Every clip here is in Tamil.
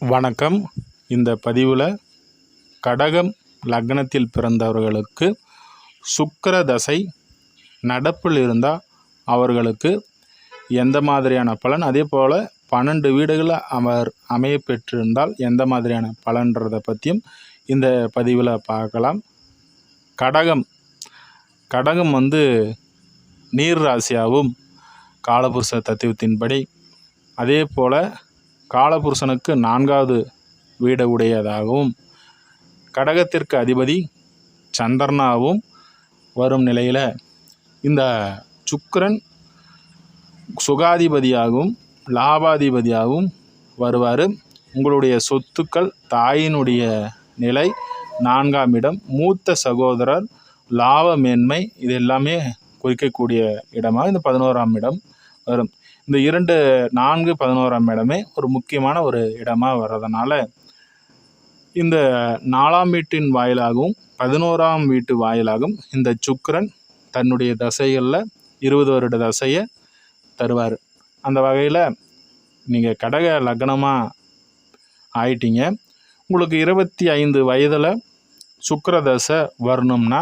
வணக்கம். இந்த பதிவில் கடகம் லக்னத்தில் பிறந்தவர்களுக்கு சுக்கிர தசை நடப்பில் இருந்தால் அவர்களுக்கு எந்த மாதிரியான பலன், அதே போல் 12 வீடுகளில் அவர் அமைய பெற்றிருந்தால் எந்த மாதிரியான பலன்றதை பற்றியும் இந்த பதிவில் பார்க்கலாம். கடகம் நீர் ராசியாகவும் காலபுருஷ தத்துவத்தின்படி, அதே போல் காலபுருஷனுக்கு 4வது வீடு உடையதாகவும் கடகத்திற்கு அதிபதி சந்திரனாகவும் வரும் நிலையில் இந்த சுக்கிரன் சுகாதிபதியாகவும் லாபாதிபதியாகவும் வருவார். உங்களுடைய சொத்துக்கள், தாயினுடைய நிலை, 4ஆம் இடம், மூத்த சகோதரர், லாப மேன்மை, இது எல்லாமே குறிக்கக்கூடிய இடமாக இந்த 11ஆம் இடம் வரும். இந்த 2, 4, 11ஆம் இடமே ஒரு முக்கியமான ஒரு இடமாக வர்றதுனால இந்த 4ஆம் வீட்டின் வாயிலாகவும் 11ஆம் வீட்டு வாயிலாகவும் இந்த சுக்கிரன் தன்னுடைய தசைகளில் 20 வருட தசையை தருவார். அந்த வகையில் நீங்கள் கடக லக்னமாக ஆயிட்டீங்க. உங்களுக்கு 25 வயதில் சுக்கிர தசை வரணும்னா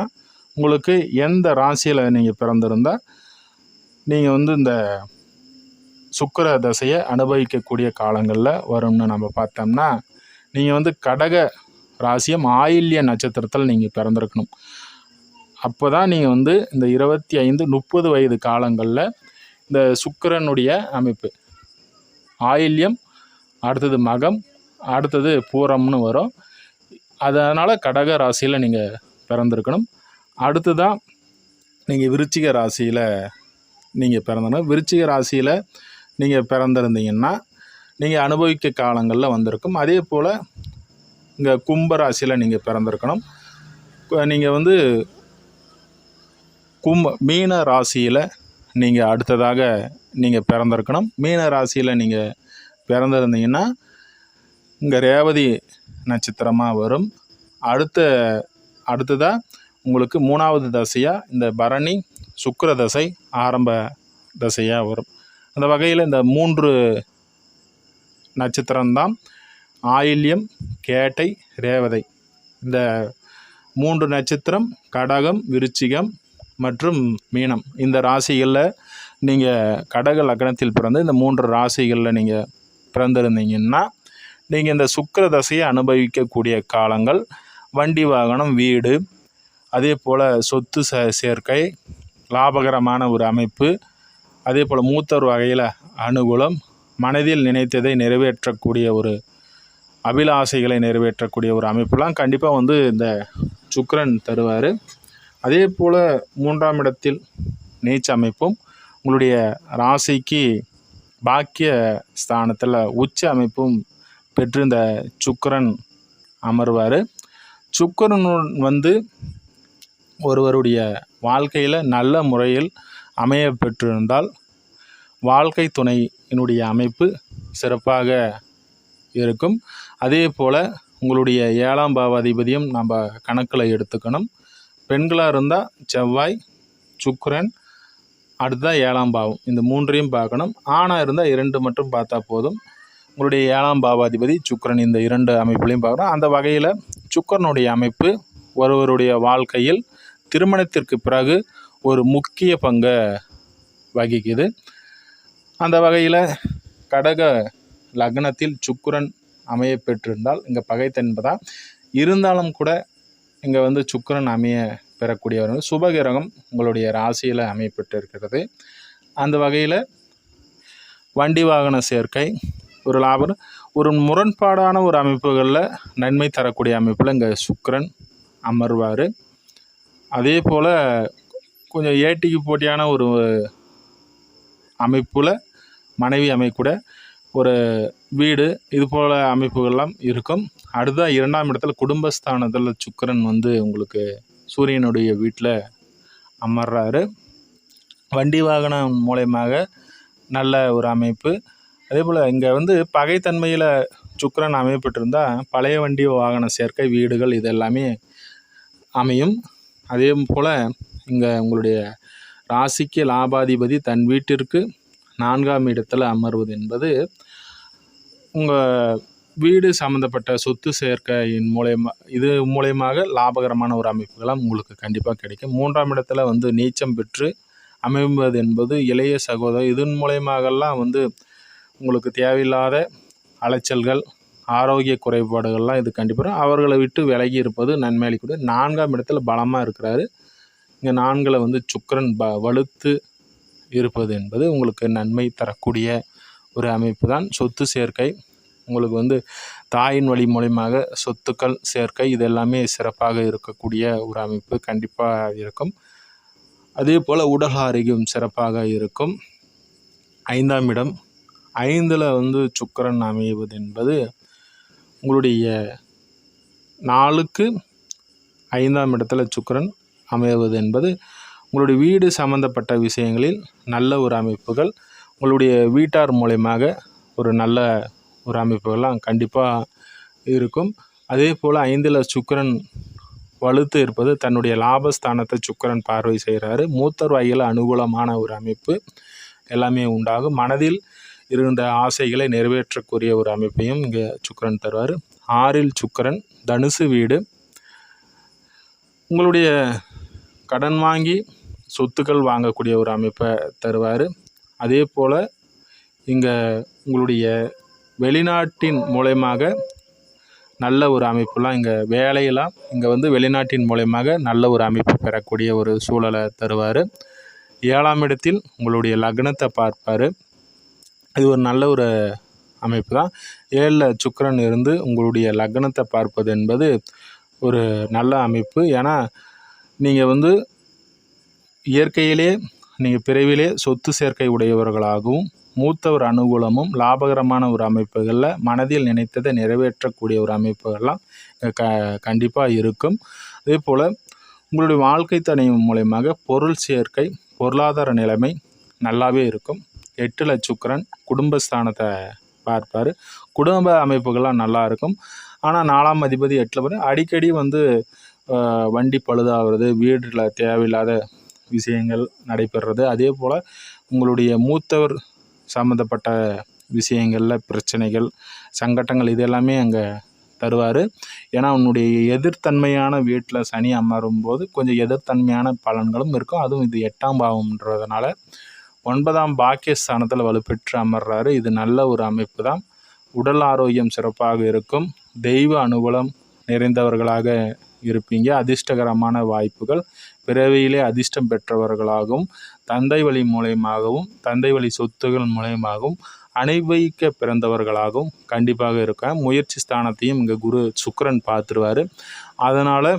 உங்களுக்கு எந்த ராசியில் நீங்கள் பிறந்திருந்தால் நீங்கள் இந்த சுக்கிர தசையை அனுபவிக்கக்கூடிய காலங்களில் வரும்னு நம்ம பார்த்தோம்னா, நீங்கள் கடக ராசியம் ஆயில்ய நட்சத்திரத்தில் நீங்கள் பிறந்திருக்கணும். அப்போ தான் நீங்கள் இந்த 25-30 வயது காலங்களில் இந்த சுக்கிரனுடைய அமைப்பு ஆயில்யம், அடுத்தது மகம், அடுத்தது பூரம்னு வரும். அதனால் கடக ராசியில் நீங்கள் பிறந்திருக்கணும். அடுத்ததான் நீங்கள் விருச்சிக ராசியில் நீங்கள் பிறந்தணும். விருச்சிக ராசியில் நீங்கள் பிறந்திருந்தீங்கன்னா நீங்கள் அனுபவிக்க காலங்களில் வந்திருக்கும். அதே போல் இங்கே கும்ப ராசியில் நீங்கள் பிறந்திருக்கணும். நீங்கள் மீன ராசியில் நீங்கள் அடுத்ததாக நீங்கள் பிறந்திருக்கணும். மீன ராசியில் நீங்கள் பிறந்திருந்தீங்கன்னா இங்கே ரேவதி நட்சத்திரமாக வரும். அடுத்ததாக உங்களுக்கு 3வது தசையாக இந்த பரணி சுக்கிர தசை ஆரம்ப தசையாக வரும். அந்த வகையில் இந்த 3 நட்சத்திரம்தான் ஆயில்யம், கேட்டை, ரேவதை. இந்த 3 நட்சத்திரம் கடகம், விருச்சிகம் மற்றும் மீனம், இந்த ராசிகளில் நீங்கள் கடக லக்னத்தில் பிறந்து இந்த 3 ராசிகளில் நீங்கள் பிறந்திருந்தீங்கன்னா நீங்கள் இந்த சுக்கிர தசையை அனுபவிக்கக்கூடிய காலங்கள் வண்டி வாகனம், வீடு, அதே போல் சொத்து சேர்க்கை, லாபகரமான ஒரு அமைப்பு, அதே போல் மூத்தோர் வகையில் அனுகூலம், மனதில் நினைத்ததை நிறைவேற்றக்கூடிய ஒரு அபிலாசைகளை நிறைவேற்றக்கூடிய ஒரு அமைப்புலாம் கண்டிப்பாக இந்த சுக்கிரன் தருவார். அதே போல் 3ஆம் இடத்தில் நீச்ச அமைப்பும் உங்களுடைய ராசிக்கு பாக்கிய ஸ்தானத்தில் உச்ச அமைப்பும் பெற்று இந்த சுக்கிரன் அமர்வார். சுக்கிரன் ஒருவருடைய வாழ்க்கையில் நல்ல முறையில் அமைய பெற்றிருந்தால் வாழ்க்கை துணையினுடைய அமைப்பு சிறப்பாக இருக்கும். அதே போல் உங்களுடைய 7ஆம் பாவாதிபதியும் நம்ம கணக்கில் எடுத்துக்கணும். பெண்களாக இருந்தால் செவ்வாய், சுக்கிரன், அடுத்ததான் 7ஆம் பாவம், இந்த 3ஐயும் பார்க்கணும். ஆணாக இருந்தால் 2 மட்டும் பார்த்தா போதும். உங்களுடைய 7ஆம் பாவாதிபதி சுக்கிரன், இந்த 2 அமைப்புலையும் பார்க்கணும். அந்த வகையில் சுக்கிரனுடைய அமைப்பு ஒருவருடைய வாழ்க்கையில் திருமணத்திற்கு பிறகு ஒரு முக்கிய பங்கை வகிக்குது. அந்த வகையில் கடக லக்னத்தில் சுக்கிரன் அமைய பெற்றிருந்தால் இங்கே பகைத்தென்பதா இருந்தாலும் கூட இங்கே சுக்கிரன் அமைய பெறக்கூடியவர்கள் சுபகிரகம் உங்களுடைய ராசியில் அமைய பெற்றிருக்கிறது. அந்த வகையில் வண்டி வாகன சேர்க்கை, ஒரு லாபம், ஒரு முரண்பாடான ஒரு அமைப்புகளில் நன்மை தரக்கூடிய அமைப்பில் இங்கே சுக்கிரன் அமர்வார். அதே போல் கொஞ்சம் ஏட்டிக்கு போட்டியான ஒரு அமைப்பில் மனைவி அமைக்கூட ஒரு வீடு, இது போல் அமைப்புகள்லாம் இருக்கும். அடுத்ததாக 2ஆம் இடத்துல குடும்பஸ்தானத்தில் சுக்கிரன் உங்களுக்கு சூரியனுடைய வீட்டில் அமர்றாரு. வண்டி வாகனம் மூலயமாக நல்ல ஒரு அமைப்பு. அதே போல் இங்கே பகைத்தன்மையில் சுக்கிரன் அமையப்பட்டிருந்தால் பழைய வண்டி வாகன சேர்க்கை, வீடுகள், இது எல்லாமே அமையும். அதே போல் இங்கே உங்களுடைய ராசிக்கு லாபாதிபதி தன் வீட்டிற்கு 4ஆம் இடத்தில் அமர்வது என்பது உங்கள் வீடு சம்மந்தப்பட்ட சொத்து சேர்க்கையின் மூலயமாக லாபகரமான ஒரு அமைப்புகளாக உங்களுக்கு கண்டிப்பாக கிடைக்கும். 3ஆம் இடத்துல வந்து நீச்சம் பெற்று அமைவது என்பது இளைய சகோதரர், இதன் மூலயமாகலாம் வந்து உங்களுக்கு தேவையில்லாத அலைச்சல்கள், ஆரோக்கிய குறைபாடுகள்லாம் இது கண்டிப்பாக அவர்களை விட்டு விலகி இருப்பது நன்மை அளிக்கூடிய. 4ஆம் இடத்துல பலமாக இருக்கிறாரு. இங்கே 4ல் வந்து சுக்கிரன் வலுத்து இருப்பது என்பது உங்களுக்கு நன்மை தரக்கூடிய ஒரு அமைப்பு தான். சொத்து சேர்க்கை உங்களுக்கு வந்து தாயின் வழி மூலமாக சொத்துக்கள் சேர்க்கை இது எல்லாமே சிறப்பாக இருக்கக்கூடிய ஒரு அமைப்பு கண்டிப்பாக இருக்கும். அதே போல் உடல் ஆரோக்கியம் சிறப்பாக இருக்கும். 5ஆம் இடம் 5ல் வந்து சுக்கிரன் அமைவது என்பது உங்களுடைய 4க்கு 5ஆம் இடத்துல சுக்கிரன் அமைவது என்பது உங்களுடைய வீடு சம்பந்தப்பட்ட விஷயங்களில் நல்ல ஒரு அமைப்புகள், உங்களுடைய வீட்டார் மூலயமாக ஒரு நல்ல ஒரு அமைப்புகள்லாம் கண்டிப்பாக இருக்கும். அதே போல் 5ல் சுக்கிரன் வலுத்து இருப்பது தன்னுடைய லாபஸ்தானத்தை சுக்கிரன் பார்வை செய்கிறாரு. மூத்தர் வகையில் அனுகூலமான ஒரு அமைப்பு எல்லாமே உண்டாகும். மனதில் இருந்த ஆசைகளை நிறைவேற்றக்கூடிய ஒரு அமைப்பையும் இங்கே சுக்கிரன் தருவார். 6ல் சுக்கிரன் தனுசு வீடு, உங்களுடைய கடன் வாங்கி சொத்துக்கள் வாங்கக்கூடிய ஒரு அமைப்பை தருவார். அதே போல் இங்கே உங்களுடைய வெளிநாட்டின் மூலயமாக நல்ல ஒரு அமைப்புலாம் இங்கே வேலையெல்லாம் இங்கே வந்து வெளிநாட்டின் மூலயமாக நல்ல ஒரு அமைப்பு பெறக்கூடிய ஒரு சூழலை தருவார். 7ஆம் இடத்தில் உங்களுடைய லக்னத்தை பார்ப்பார். இது ஒரு நல்ல ஒரு அமைப்பு தான். 7ல் சுக்கிரன் இருந்து உங்களுடைய லக்னத்தை பார்ப்பது என்பது ஒரு நல்ல அமைப்பு. ஏன்னா நீங்கள் வந்து இயற்கையிலே நீங்கள் பிறவிலே சொத்து சேர்க்கை உடையவர்களாகவும் மூத்தவர் அனுகூலமும் லாபகரமான ஒரு அமைப்புகளில் மனதில் நினைத்ததை நிறைவேற்றக்கூடிய ஒரு அமைப்புகள்லாம் கண்டிப்பாக இருக்கும். அதே போல் உங்களுடைய வாழ்க்கை துணை மூலயமாக பொருள் சேர்க்கை, பொருளாதார நிலைமை நல்லாவே இருக்கும். 8ல் சுக்கிரன் குடும்பஸ்தானத்தை பார்ப்பார். குடும்ப அமைப்புகள்லாம் நல்லா இருக்கும். ஆனால் 4ஆம் அதிபதி 8ல் அடிக்கடி வந்து வண்டி பழுதாகிறது, வீட்டில் தேவையில்லாத விஷயங்கள் நடைபெறுறது, அதே போல் உங்களுடைய மூத்தவர் சம்மந்தப்பட்ட விஷயங்களில் பிரச்சனைகள், சங்கடங்கள் இது எல்லாமே அங்கே தருவார். ஏன்னா உன்னுடைய எதிர்த்தன்மையான வீட்டில் சனி அமரும் போது கொஞ்சம் எதிர்த்தன்மையான பலன்களும் இருக்கும். அதுவும் இது 8ஆம் பாவம்ன்றதுனால 9ஆம் பாக்கியஸ்தானத்தில் வலுப்பெற்று அமர்றாரு. இது நல்ல ஒரு அமைப்பு தான். உடல் ஆரோக்கியம் சிறப்பாக இருக்கும். தெய்வ அனுகூலம் நிறைந்தவர்களாக இருப்பீங்க. அதிர்ஷ்டகரமான வாய்ப்புகள், பிறவியிலே அதிர்ஷ்டம் பெற்றவர்களாகவும் தந்தை வழி மூலயமாகவும் தந்தை வழி சொத்துகள் மூலயமாகவும் அனுபவிக்க பிறந்தவர்களாகவும் கண்டிப்பாக இருக்க. முயற்சி ஸ்தானத்தையும் இங்கே சுக்கிரன் பார்த்துருவார். அதனால்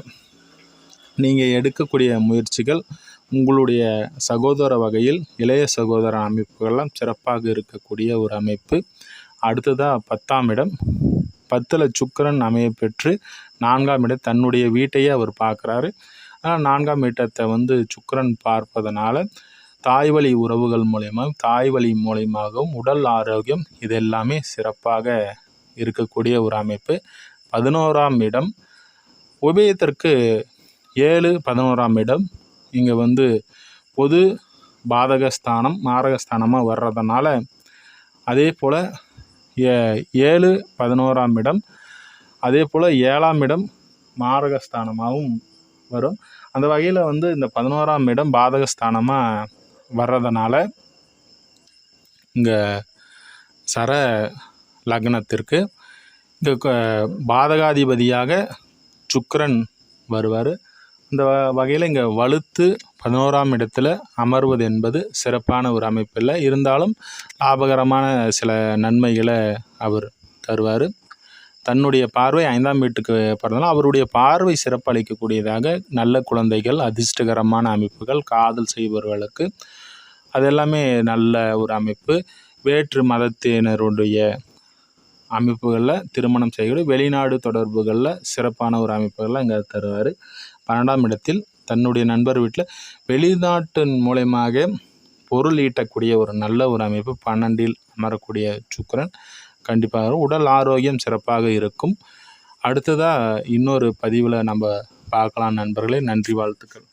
நீங்கள் எடுக்கக்கூடிய முயற்சிகள் உங்களுடைய சகோதர வகையில் இளைய சகோதர அமைப்புகள்லாம் சிறப்பாக இருக்கக்கூடிய ஒரு அமைப்பு. அடுத்ததாக 10ஆம் இடம் 10ல் சுக்கிரன் அமைய பெற்று 4ஆம் இடம் தன்னுடைய வீட்டையே அவர் பார்க்குறாரு. ஆனால் 4ஆம் இடத்தை வந்து சுக்கிரன் பார்ப்பதனால தாய் வழி உறவுகள் மூலயமாகவும் தாய் வழி மூலயமாகவும் உடல் ஆரோக்கியம் இது எல்லாமே சிறப்பாக இருக்கக்கூடிய ஒரு அமைப்பு. 11ஆம் இடம் உபயத்திற்கு 7, 11ஆம் இடம் இங்கே வந்து பொது பாதகஸ்தானம் மாரகஸ்தானமாக வர்றதுனால, அதே போல் 7, 11ஆம் இடம் அதே போல் 7ஆம் இடம் மாரகஸ்தானமாகவும் வரும். அந்த வகையில் வந்து இந்த 11ஆம் இடம் பாதகஸ்தானமாக வர்றதுனால இங்கே சர லக்னத்திற்கு இங்கே பாதகாதிபதியாக சுக்கிரன் வருவார். இந்த வகையில் இங்கே வலுத்து 11ஆம் இடத்துல அமர்வது என்பது சிறப்பான ஒரு அமைப்பு இல்லை. இருந்தாலும் லாபகரமான சில நன்மைகளை அவர் தருவார். தன்னுடைய பார்வை 5ஆம் வீட்டுக்கு படுறதுனால அவருடைய பார்வை சிறப்பளிக்கக்கூடியதாக நல்ல குழந்தைகள், அதிர்ஷ்டகரமான அமைப்புகள், காதல் செய்பவர்களுக்கு அதெல்லாமே நல்ல ஒரு அமைப்பு. வேற்று மதத்தினருடைய அமைப்புகளில் திருமணம் செய்யக்கூடிய வெளிநாடு தொடர்புகளில் சிறப்பான ஒரு அமைப்புகள்லாம் இங்கே தருவார். 12ஆம் இடத்தில் தன்னுடைய நண்பர் வீட்டில் வெளிநாட்டின் மூலயமாக பொருள் ஈட்டக்கூடிய ஒரு நல்ல ஒரு அமைப்பு 12இல் அமரக்கூடிய சுக்கிரன் கண்டிப்பாக உடல் ஆரோக்கியம் சிறப்பாக இருக்கும். அடுத்ததாக இன்னொரு பதிவில் நம்ம பார்க்கலாம் நண்பர்களே. நன்றி, வாழ்த்துக்கள்.